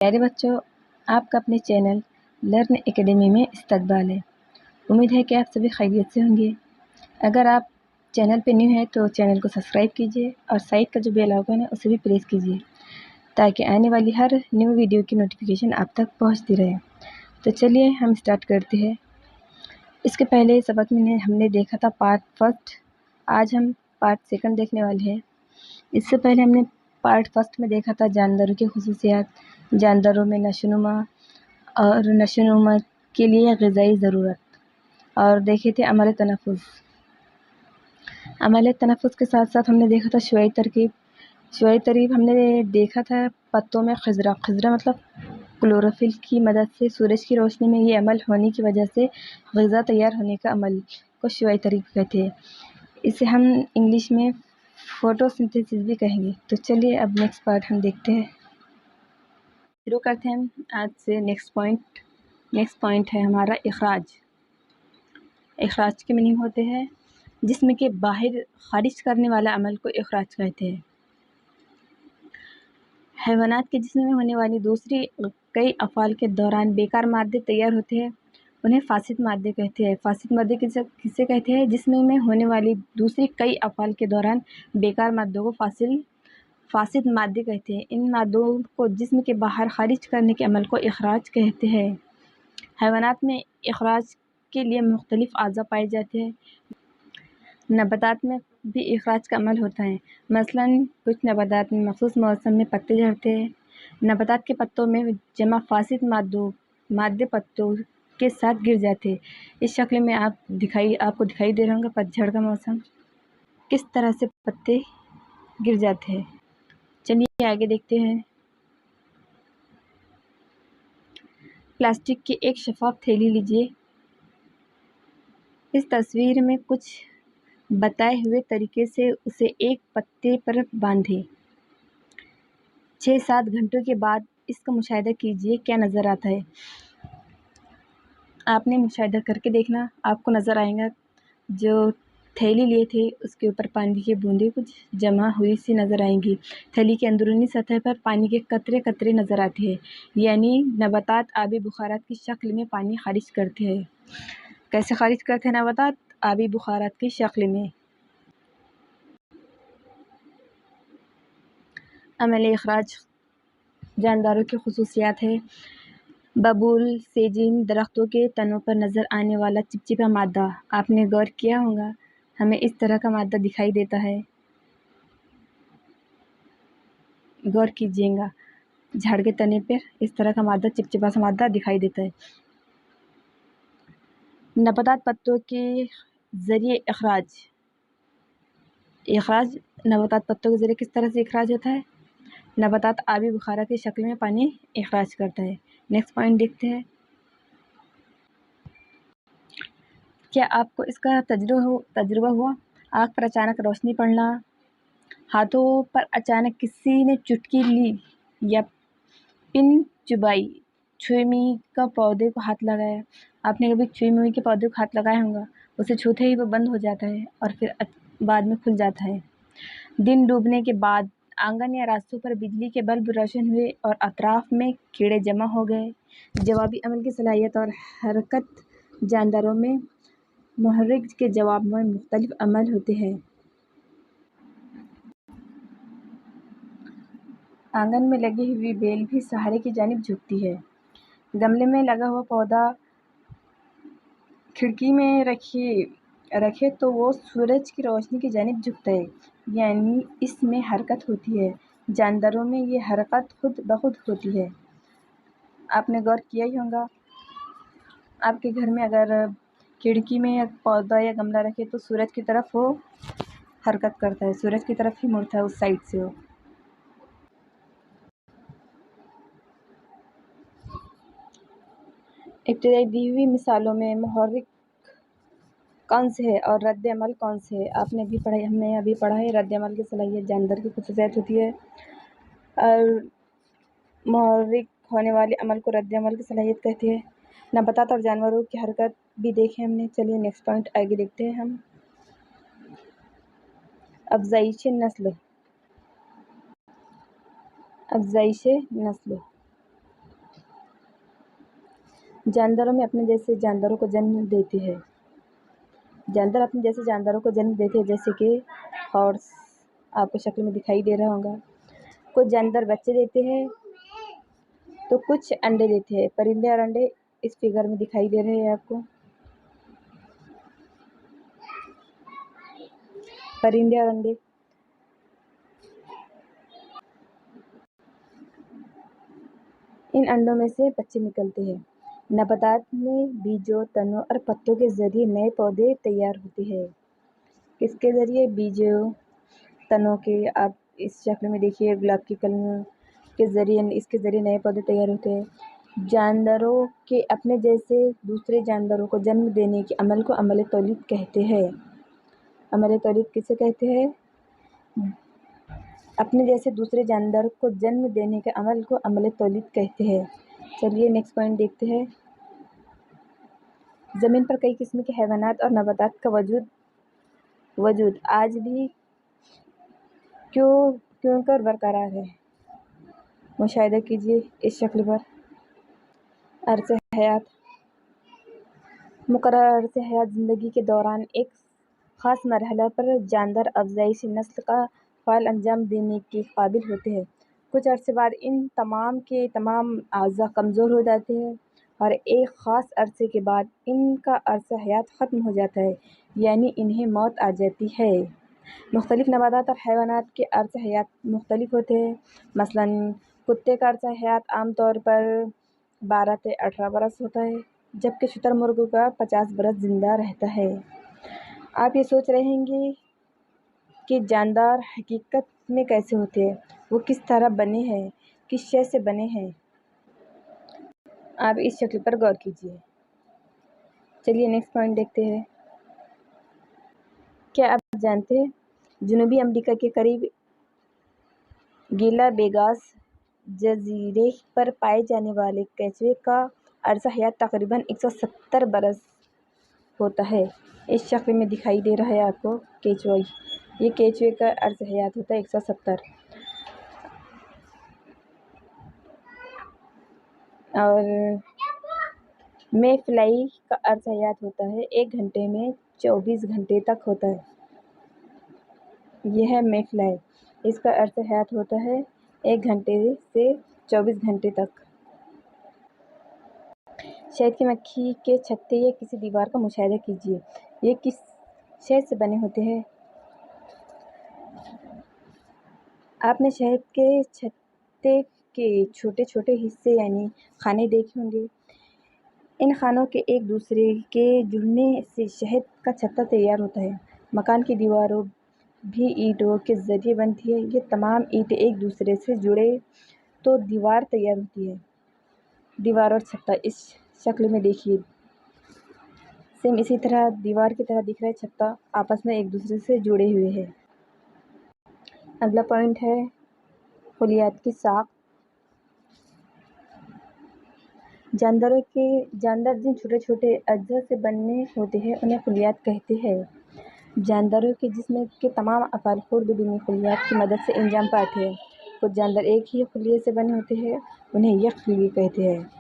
प्यारे बच्चों, आपका अपने चैनल लर्न एकेडमी में इस्तकबाल है। उम्मीद है कि आप सभी खैरियत से होंगे। अगर आप चैनल पे न्यू हैं तो चैनल को सब्सक्राइब कीजिए और साइड का जो बेल आइकन है उसे भी प्रेस कीजिए ताकि आने वाली हर न्यू वीडियो की नोटिफिकेशन आप तक पहुंचती रहे। तो चलिए हम स्टार्ट करते हैं। इसके पहले सबक में हमने देखा था पार्ट फर्स्ट, आज हम पार्ट सेकंड देखने वाले हैं। इससे पहले हमने पार्ट फर्स्ट में देखा था जानवरों की खुसूसियात, जानवरों में नशोनुमा और नशोनुमा के लिए ग़िज़ाई ज़रूरत, और देखे थे अमल तनफ़ुस। अमल तनफ़ुस के साथ साथ हमने देखा था शुआई तरकीब। शुआई तरकीब हमने देखा था पत्तों में खिज़रा मतलब क्लोरोफिल की मदद से सूरज की रोशनी में ये अमल होने की वजह से ग़िज़ा तैयार होने का अमल को शुआई तरकीब कहते हैं। इसे हम इंग्लिश में फोटोसिंथेसिस भी कहेंगे। तो चलिए अब नेक्स्ट पार्ट हम देखते हैं, शुरू करते हैं आज से। नेक्स्ट पॉइंट है हमारा इखराज। इखराज के मीनिंग होते हैं जिस्म के बाहर खारिज करने वाला अमल को इखराज कहते हैं। हैवानात के जिस्म में होने वाली दूसरी कई अफ़ाल के दौरान बेकार मादे तैयार होते हैं, उन्हें फासिद मादे कहते हैं। फासिद मादे किसे कहते हैं? जिस्म में होने वाली दूसरी कई अफ़ाल के दौरान बेकार मादों को फासिद मादे कहते हैं। इन मादों को जिस्म के बाहर खारिज करने के अमल को इखराज कहते हैं। हैवानात में इखराज के लिए मुख्तलिफ अज़ा पाए जाते हैं। नबातात में भी इखराज का अमल होता है। मसलन कुछ नबातात में मखसूस मौसम में पत्ते झड़ते हैं। नबातात के पत्तों में जमा फासिद मादे पत्तों के साथ गिर जाते हैं। इस शक्ल में आपको दिखाई दे रहा होगा पतझड़ का मौसम, किस तरह से पत्ते गिर जाते हैं। चलिए आगे देखते हैं। प्लास्टिक की एक शफाफ थैली लीजिए। इस तस्वीर में कुछ बताए हुए तरीके से उसे एक पत्ते पर बांधें। 6-7 घंटों के बाद इसका मुशाहिदा कीजिए, क्या नज़र आता है। आपने मुशाहिदा करके देखना, आपको नज़र आएगा जो थैली लिए थे उसके ऊपर पानी की बूंदें कुछ जमा हुई सी नज़र आएंगी। थैली के अंदरूनी सतह पर पानी के कतरे कतरे नज़र आते हैं, यानी नबातात आबी बुखारात की शक्ल में पानी खारिज करते हैं। कैसे खारिज करते हैं नबातात? आबी बुखारात की शक्ल में। अमल इखराज जानदारों की खुसूसियात है। बबूल सेजिन दरख्तों के तनों पर नज़र आने वाला चिपचिपा मादा, आपने गौर किया होगा हमें इस तरह का मादा दिखाई देता है। गौर कीजिएगा, झाड़ के तने पर इस तरह का मादा, चिपचिपा सा मादा दिखाई देता है। नबातात पत्तों के ज़रिए इखराज नबातात पत्तों के ज़रिए किस तरह से इखराज होता है? नबातात आबी बुखारा की शक्ल में पानी इखराज करता है। नेक्स्ट पॉइंट देखते हैं। क्या आपको इसका तजुर्बा हुआ? आँख पर अचानक रोशनी पड़ना, हाथों पर अचानक किसी ने चुटकी ली या पिन चुबाई, छुई मुई का पौधे को हाथ लगाया। आपने कभी छुई मुई के पौधे को हाथ लगाया होगा, उसे छूते ही वो बंद हो जाता है और फिर बाद में खुल जाता है। दिन डूबने के बाद आंगन या रास्तों पर बिजली के बल्ब रोशन हुए और अतराफ में कीड़े जमा हो गए। जवाबी अमल की सलाहियत और हरकत जानदारों में मुहर्रिक के जवाब में मुख्तलिफ अमल होते हैं। आंगन में लगी हुई बेल भी सहारे की जानिब झुकती है। गमले में लगा हुआ पौधा खिड़की में रखे तो वो सूरज की रोशनी की जानिब झुकता है, यानी इसमें हरकत होती है। जानदारों में ये हरकत खुद ब खुद होती है। आपने गौर किया ही होगा, आपके घर में अगर खिड़की में पौधा या गमला रखे तो सूरज की तरफ वो हरकत करता है, सूरज की तरफ ही मुड़ता है, उस साइड से वो। इब्तिदाई दी हुई मिसालों में मुहर्रिक कौन से है और रद्द अमल कौन से है? हमने अभी पढ़ा है रद्द अमल की सलाहियत जानदार की खुसूसियत होती है और मुहर्रिक होने वाले अमल को रद्द अमल की सलाहियत कहती है। नबातात और जानवरों की हरकत भी देखे हमने। चलिए नेक्स्ट पॉइंट आगे देखते हैं हम। अफ़ज़ाइश नस्ल। जानवरों में अपने जैसे जानवरों को जन्म देती है। जानवर अपने जैसे जानवरों को जन्म देते हैं, जैसे कि हॉर्स आपको शक्ल में दिखाई दे रहा होगा। कुछ जानवर बच्चे देते हैं तो कुछ अंडे देते हैं। परिंदे और अंडे इस फिगर में दिखाई दे रहे हैं आपको। परिंदे और अंडे। इन अंडों में से बच्चे निकलते हैं। नबातात में बीजों, तनों और पत्तों के जरिए नए पौधे तैयार होते हैं। किसके जरिए? बीजों, तनों के। आप इस शक्ल में देखिए, गुलाब की कलियों के जरिए, इसके जरिए नए पौधे तैयार होते हैं। जानवरों के अपने जैसे दूसरे जानवरों को जन्म देने के अमल को अमल तौलीद कहते हैं। अमल तौलीद किसे कहते हैं? अपने जैसे दूसरे जानवर को जन्म देने के अमल को अमल तौलीद कहते हैं। चलिए नेक्स्ट पॉइंट देखते हैं। ज़मीन पर कई किस्म के हैवानात और नबातात का वजूद आज भी क्यों कर बरकरार है। मुशाहिदा कीजिए इस शक्ल पर। अर्से हयात। मुकर्रर अर्से हयात ज़िंदगी के दौरान एक ख़ास मरहला पर जानदार अफ़ज़ाइश नस्ल का फ़ाल अंजाम देने के काबिल होते हैं। कुछ अरसे बाद इन तमाम के तमाम अज़ा कमज़ोर हो जाते हैं और एक ख़ास अरसे के बाद इनका अर्सा हयात ख़त्म हो जाता है, यानी इन्हें मौत आ जाती है। मुख्तलिफ़ नबातात और हैवानात के अर्से हयात मुख्तलिफ होते हैं। मसलन कुत्ते का अर्सा हयात आम तौर पर 12 से 18 बरस होता है, जबकि शुतुरमुर्ग का 50 बरस ज़िंदा रहता है। आप ये सोच रहे होंगे कि जानदार हकीकत में कैसे होते हैं, वो किस तरह बने हैं, किस शय से बने हैं। आप इस शक्ल पर गौर कीजिए। चलिए नेक्स्ट पॉइंट देखते हैं। क्या आप जानते हैं जनूबी अमेरिका के करीब गैलापागोस जजीरे पर पाए जाने वाले केचुए का अर्सा हयात तकरीबन 170 बरस होता है। इस शक्ल में दिखाई दे रहा है आपको केचुआ। ये केचुए का अर्सा हयात होता है 170। और मेफ्लाई का अर्सा हयात होता है 1 घंटे में 24 घंटे तक होता है। यह है मेफ्लाई। इसका अर्सा हयात होता है 1 घंटे से 24 घंटे तक। शहद की मक्खी के छत्ते या किसी दीवार का मुशाहिदा कीजिए। ये किस शहद से बने होते हैं? आपने शहद के छत्ते के छोटे छोटे हिस्से यानी खाने देखे होंगे। इन खानों के एक दूसरे के जुड़ने से शहद का छत्ता तैयार होता है। मकान की दीवारों भी ईंटों के ज़रिए बनती है। ये तमाम ईंटें एक दूसरे से जुड़े तो दीवार तैयार होती है। दीवार और छत्ता इस शक्ल में देखिए। सेम इसी तरह दीवार की तरह दिख रहा है, छत्ता आपस में एक दूसरे से जुड़े हुए हैं। अगला पॉइंट है खुलियात की साख। जानवर जिन छोटे छोटे अज्जा से बने होते हैं उन्हें खुलियात कहते हैं। जानवरों के जिस्म के तमाम अफ़ाल खुर्द-बिनी खुलियात की मदद से अंजाम पाते हैं। कुछ जानवर एक ही खुलिये से बने होते हैं, उन्हें यक खुली कहते हैं,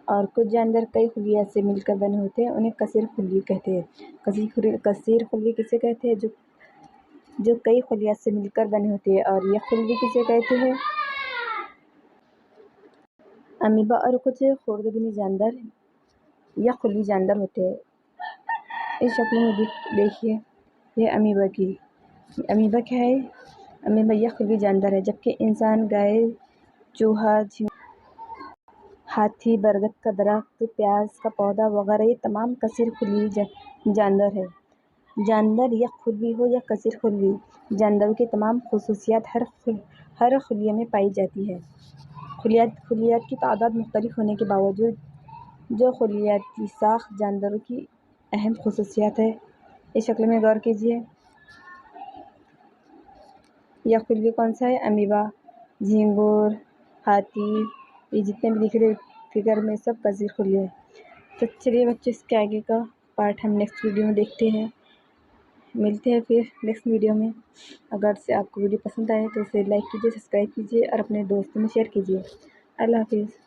और कुछ जानवर कई खुलियात से मिलकर बने होते हैं, उन्हें कसीर खुली कहते हैं। कसीर खुली किसे कहते हैं? जो कई खुलियात से मिलकर बने होते हैं। और यक खुली किसे कहते हैं? अमीबा और कुछ खुर्द-बिनी जानवर यक खुली जानवर होते हैं। इस शक्ल में देखिए, यह अमीबा क्या है? अमीबा यक खुली जानवर है, जबकि इंसान, गाय, चूहा, हाथी, बरगद का दरख्त, प्याज का पौधा वगैरह ये तमाम कसीर खुली जानवर है। जानवर यक खुली हो या कसीर खुली, जानवरों की तमाम खुसूसियात हर खुलिये में पाई जाती है। खुलियात की तादाद मुख्तलिफ होने के बावजूद जो खुलियाती साख जानवरों की अहम खुसूसियात है, इस शक्ल में गौर कीजिए। यह खुली कौन सा है? अमीबा, झींगुर, हाथी, ये जितने भी दिख रहे फिगर में सब कसीर खुली है। तो चलिए बच्चों, इसके आगे का पार्ट हम नेक्स्ट वीडियो में देखते हैं। मिलते हैं फिर नेक्स्ट वीडियो में। अगर से आपको वीडियो पसंद आए तो इसे लाइक कीजिए, सब्सक्राइब कीजिए और अपने दोस्तों में शेयर कीजिए। अल्लाह हाफिज़।